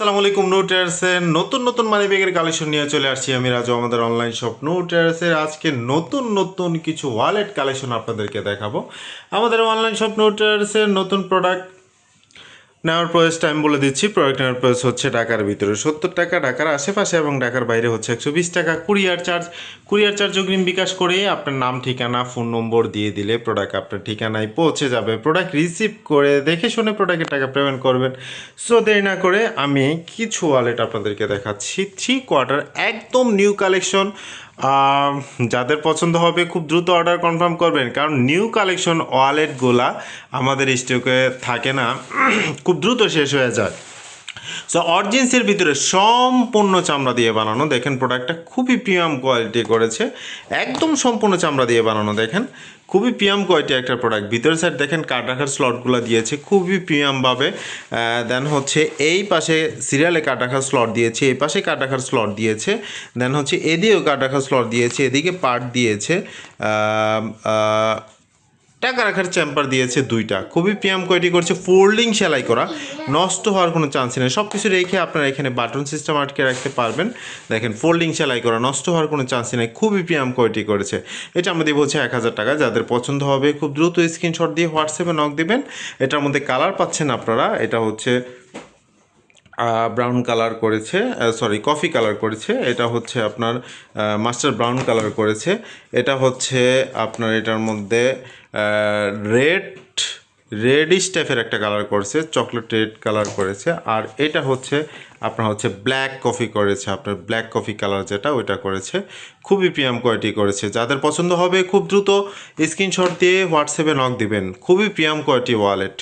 আসসালামু আলাইকুম। নোটেরার্সের নতুন নতুন মানি ব্যাগের কালেকশন নিয়ে চলে আসছি আমি রাজু। আমাদের অনলাইন শপ নোটেরার্সের আজকে নতুন নতুন কিছু ওয়ালেট কালেকশন আপনাদেরকে দেখাবো। আমাদের অনলাইন শপ নোটেরার্সের নতুন প্রোডাক্ট নেওয়ার প্রাইসটা আমি বলে দিচ্ছি। প্রোডাক্ট নেওয়ার প্রাইস হচ্ছে ঢাকার ভিতরে 70 টাকা, ঢাকার আশেপাশে এবং ঢাকার বাইরে হচ্ছে 120 টাকা। কুরিয়ার চার্জ অগ্রিম বিকাশ করে আপনার নাম, ঠিকানা, ফোন নম্বর দিয়ে দিলে প্রোডাক্ট আপনার ঠিকানায় পৌঁছে যাবে। প্রোডাক্ট রিসিভ করে দেখে শুনে প্রোডাক্টের টাকা পেমেন্ট করবেন। সো দেরি না করে আমি কিছু ওয়ালেট আপনাদেরকে দেখাচ্ছি। 3/4 একদম নিউ কালেকশন। যাদের পছন্দ হবে খুব দ্রুত অর্ডার কনফার্ম করবেন, কারণ নিউ কালেকশন ওয়ালেটগুলা আমাদের স্টকে থাকে না, খুব দ্রুত শেষ হয়ে যায়। সো অরিজিন্সের ভিতরে সম্পূর্ণ চামড়া দিয়ে বানানো। দেখেন প্রোডাক্টটা খুবই প্রিমিয়াম কোয়ালিটি করেছে, একদম সম্পূর্ণ চামড়া দিয়ে বানানো। দেখেন খুবই প্রিমিয়াম কোয়ালিটি একটা প্রোডাক্ট। ভিতরের সাইড দেখেন কার্ড রাখার স্লটগুলো দিয়েছে খুবই প্রিমিয়ামভাবে। দেন হচ্ছে এই পাশে সিরিয়ালে কার্ড রাখার স্লট দিয়েছে, এই পাশে কার্ড রাখার স্লট দিয়েছে। দেন হচ্ছে এদিকেও কার্ড রাখার স্লট দিয়েছে, এদিকে পার্ট দিয়েছে, টাকা রাখার চেম্বার দিয়েছে দুইটা। খুবই প্রিমিয়াম কোয়ালিটি করছে, ফোল্ডিং সেলাই করা, নষ্ট হওয়ার কোনো চান্স নেই। সব কিছু রেখে আপনারা এখানে বাটন সিস্টেম আটকে রাখতে পারবেন। দেখেন ফোল্ডিং সেলাই করা, নষ্ট হওয়ার কোনো চান্স নেই, খুবই প্রিমিয়াম কোয়ালিটি করেছে। এটা আমরা দিব হচ্ছে 1000 টাকা। যাদের পছন্দ হবে খুব দ্রুত স্ক্রিনশট দিয়ে হোয়াটসঅ্যাপে নক দিবেন। এটার মধ্যে কালার পাচ্ছেন আপনারা, এটা হচ্ছে ব্রাউন কালার করেছে, সরি কফি কালার করেছে, এটা হচ্ছে আপনার মাস্টার ব্রাউন কালার করেছে, এটা হচ্ছে আপনার এটার মধ্যে রেডিশ টাইপের একটা কালার করেছে, চকলেট রেড কালার করেছে, আর এটা হচ্ছে আপনার হচ্ছে ব্ল্যাক কফি করেছে, আপনার ব্ল্যাক কফি কালার যেটা ওইটা করেছে। খুবই প্রিমিয়াম কোয়ালিটি করেছে। যাদের পছন্দ হবে খুব দ্রুত স্ক্রিনশট দিয়ে হোয়াটসঅ্যাপে নক দিবেন। খুবই প্রিমিয়াম কোয়ালিটি ওয়ালেট।